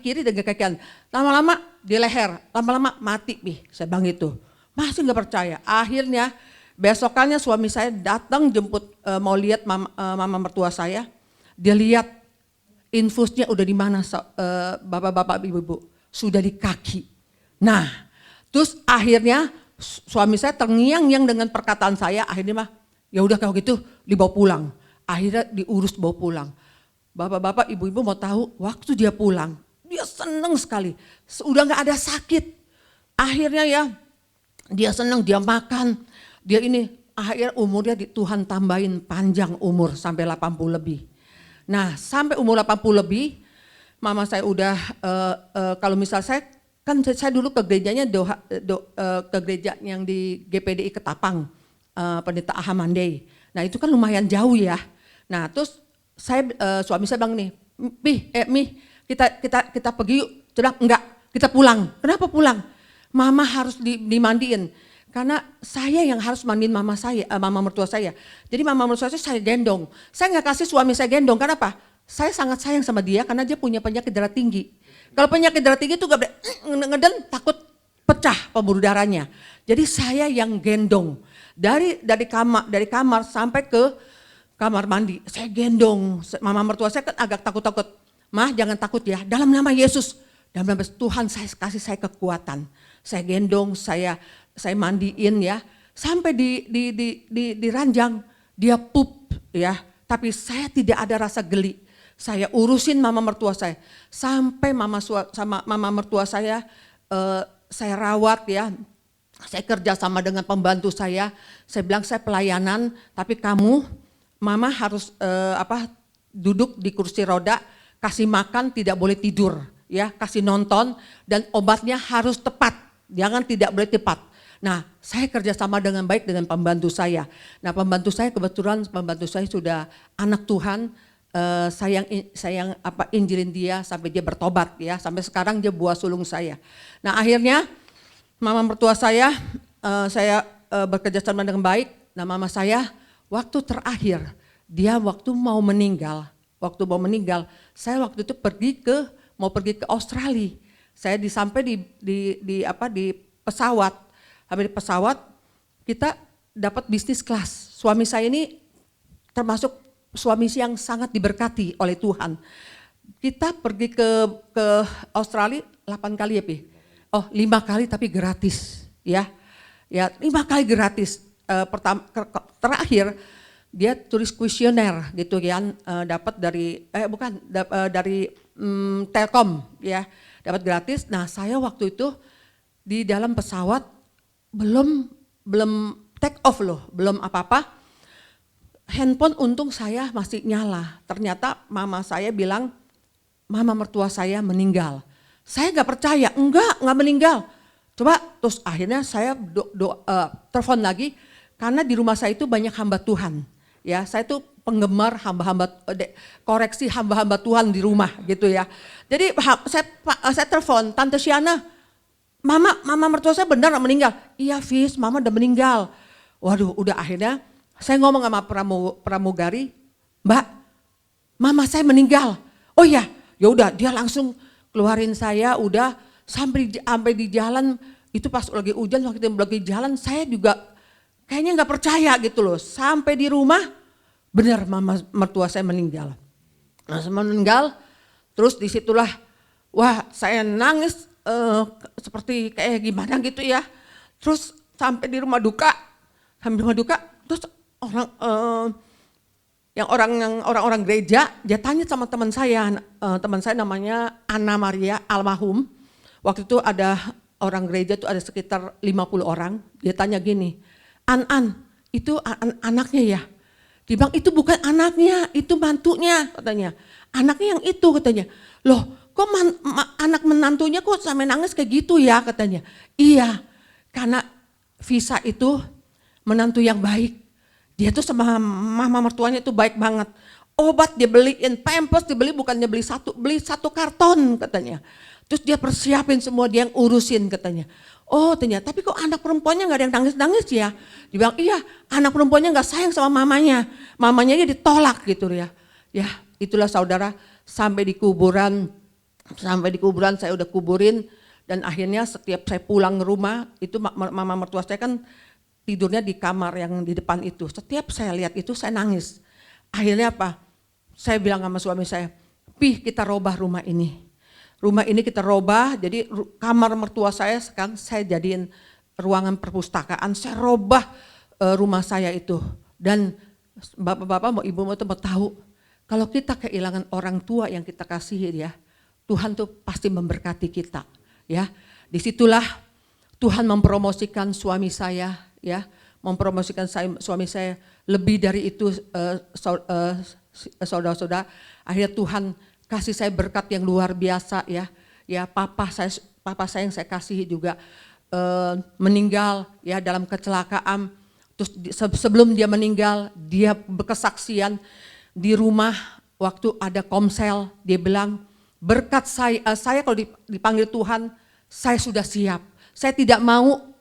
kiri dan kaki kanan, lama-lama di leher, lama-lama mati, Pi, saya bilang gitu. Masih nggak percaya. Akhirnya besokannya suami saya datang jemput mau lihat mama mertua saya, dia lihat infusnya udah di mana, bapak-bapak, ibu-ibu, sudah di kaki. Nah, terus akhirnya suami saya terngiang-ngiang dengan perkataan saya, akhirnya ya udah kalau gitu dibawa pulang. Akhirnya diurus bawa pulang. Bapak-bapak, ibu-ibu mau tahu, waktu dia pulang, dia seneng sekali. Udah nggak ada sakit. akhirnya ya dia senang, dia makan, dia ini akhirnya umurnya Tuhan tambahin panjang umur sampai 80 lebih. Nah sampai umur 80 lebih, mama saya udah kalau misal saya kan saya dulu ke gerejanya ke gereja yang di GPDI Ketapang, Pendeta Ahamandei. Nah itu kan lumayan jauh ya. Nah terus suami saya bilang nih, Mi, kita pergi yuk. Sudah enggak, kita pulang. Kenapa pulang? Mama harus dimandiin. Karena saya yang harus mandiin mama mertua saya. Jadi mama mertua saya gendong. Saya nggak kasih suami saya gendong, kenapa? Saya sangat sayang sama dia karena dia punya penyakit darah tinggi. Kalau penyakit darah tinggi itu gak boleh ngeden, takut pecah pembuluh darahnya. Jadi saya yang gendong. Dari kamar sampai ke kamar mandi, saya gendong. Mama mertua saya kan agak takut-takut. Mah jangan takut ya, dalam nama Yesus. Dalam nama Tuhan saya kasih saya kekuatan. Saya gendong, saya mandiin ya. Sampai di ranjang dia pup ya. Tapi saya tidak ada rasa geli. Saya urusin mama mertua saya. Sampai mama mertua saya rawat ya. Saya kerja sama dengan pembantu saya. Saya bilang saya pelayanan, tapi mama harus duduk di kursi roda, kasih makan, tidak boleh tidur, ya, kasih nonton, dan obatnya harus tepat, tidak boleh tepat. Nah, saya kerja sama dengan baik dengan pembantu saya. Nah, pembantu saya kebetulan sudah anak Tuhan. Saya injilin dia sampai dia bertobat ya, sampai sekarang dia buah sulung saya. Nah, akhirnya mama mertua saya bekerja sama dengan baik. Nah, mama saya waktu terakhir dia waktu mau meninggal, saya waktu itu mau pergi ke Australia. Saya sampai di pesawat. Habis di pesawat kita dapat bisnis kelas. Suami saya ini termasuk suami yang sangat diberkati oleh Tuhan. Kita pergi ke Australia 8 kali ya, Pi? 5 kali tapi gratis, ya. Ya, 5 kali gratis. Terakhir dia tulis kuesioner gitu kan, dapat dari Telkom ya, dapat gratis. Nah, saya waktu itu di dalam pesawat belum take off loh, belum apa-apa. Handphone untung saya masih nyala. Ternyata mama saya bilang, mama mertua saya meninggal. Saya nggak percaya, enggak meninggal. Coba terus akhirnya saya telepon lagi karena di rumah saya itu banyak hamba Tuhan. Ya, saya itu penggemar koreksi hamba-hamba Tuhan di rumah gitu ya. Jadi saya telepon, Tante Siana, mama mertua saya benar meninggal. Iya, Fis, mama udah meninggal. Waduh, udah akhirnya saya ngomong sama pramugari, Mbak, mama saya meninggal. Oh iya, ya udah dia langsung keluarin saya, udah sampai di jalan itu pas lagi hujan, waktu itu lagi jalan saya juga kayaknya nggak percaya gitu loh. Sampai di rumah benar mama mertua saya meninggal. Nah, saya meninggal, terus disitulah wah saya nangis seperti kayak gimana gitu ya. Terus sampai di rumah duka, terus orang-orang gereja dia tanya sama teman saya namanya Anna Maria almarhum. Waktu itu ada orang gereja itu ada sekitar 50 orang, dia tanya gini, An, itu anaknya ya? Dia bilang itu bukan anaknya, itu mantunya katanya. Anaknya yang itu katanya. Loh, kok anak menantunya kok sampai nangis kayak gitu ya katanya. Iya, karena Visa itu menantu yang baik. Dia tuh sama mama mertuanya tuh baik banget. Obat dia beliin, pampers dibeli bukannya beli satu karton katanya. Terus dia persiapin semua, dia yang urusin katanya. Oh ternyata, tapi kok anak perempuannya gak ada yang nangis-nangis ya? Dia bilang iya, anak perempuannya gak sayang sama mamanya. Mamanya dia ditolak gitu ya. Ya itulah saudara, sampai di kuburan saya udah kuburin. Dan akhirnya setiap saya pulang ke rumah, itu mama mertua saya kan tidurnya di kamar yang di depan itu. Setiap saya lihat itu saya nangis. Akhirnya apa? Saya bilang sama suami saya, Pih kita robah rumah ini. Rumah ini kita robah, jadi kamar mertua saya sekarang saya jadiin ruangan perpustakaan. Saya robah rumah saya itu. Dan bapak-bapak mau ibu mau tahu, kalau kita kehilangan orang tua yang kita kasihi ya, Tuhan tuh pasti memberkati kita. Ya, disitulah Tuhan mempromosikan suami saya, ya, mempromosikan suami saya lebih dari itu, saudara-saudara. Akhirnya Tuhan kasih saya berkat yang luar biasa, ya. Ya, papa saya yang saya kasihi juga meninggal, ya, dalam kecelakaan. Terus sebelum dia meninggal, dia berkesaksian di rumah waktu ada komsel, dia bilang, berkat saya kalau dipanggil Tuhan, saya sudah siap. Saya tidak mau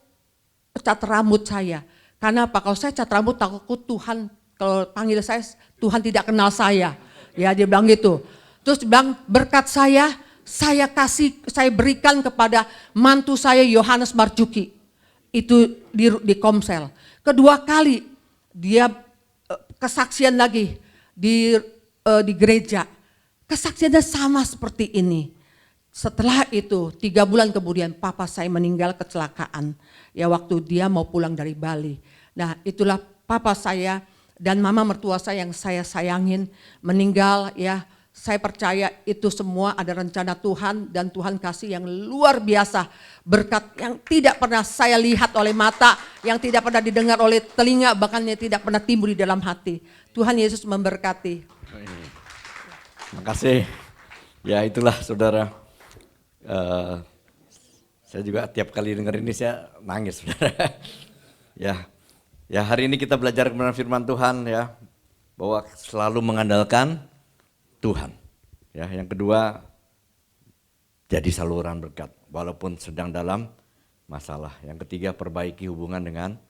cat rambut saya. Karena apa? Kalau saya cat rambut, takut Tuhan, kalau panggil Tuhan tidak kenal saya. Ya, dia bilang gitu. Terus dia bilang, berkat saya berikan kepada mantu saya Yohanes Marzuki. Itu di komsel. Kedua kali dia kesaksian lagi di gereja. Kesaksiannya sama seperti ini. Setelah itu 3 bulan kemudian papa saya meninggal kecelakaan. Ya, waktu dia mau pulang dari Bali. Nah, itulah papa saya dan mama mertua saya yang saya sayangin meninggal, ya. Saya percaya itu semua ada rencana Tuhan dan Tuhan kasih yang luar biasa. Berkat yang tidak pernah saya lihat oleh mata, yang tidak pernah didengar oleh telinga, bahkan yang tidak pernah timbul di dalam hati. Tuhan Yesus memberkati. Terima kasih. Ya, itulah saudara. Saya juga tiap kali dengar ini saya nangis, saudara. Ya, hari ini kita belajar kebenaran firman Tuhan, ya, bahwa selalu mengandalkan Tuhan. Ya, yang kedua, jadi saluran berkat walaupun sedang dalam masalah. Yang ketiga, perbaiki hubungan dengan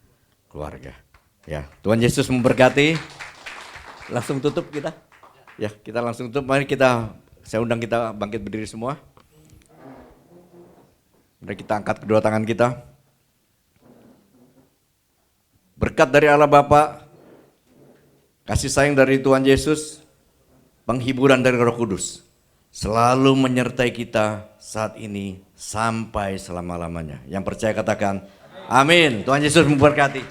keluarga. Ya, Tuhan Yesus memberkati. Langsung tutup kita. Ya, kita langsung tutup. Mari saya undang kita bangkit berdiri semua. Mari kita angkat kedua tangan kita. Berkat dari Allah Bapa, kasih sayang dari Tuhan Yesus, penghiburan dari Roh Kudus selalu menyertai kita saat ini sampai selama-lamanya. Yang percaya katakan amin. Tuhan Yesus memberkati.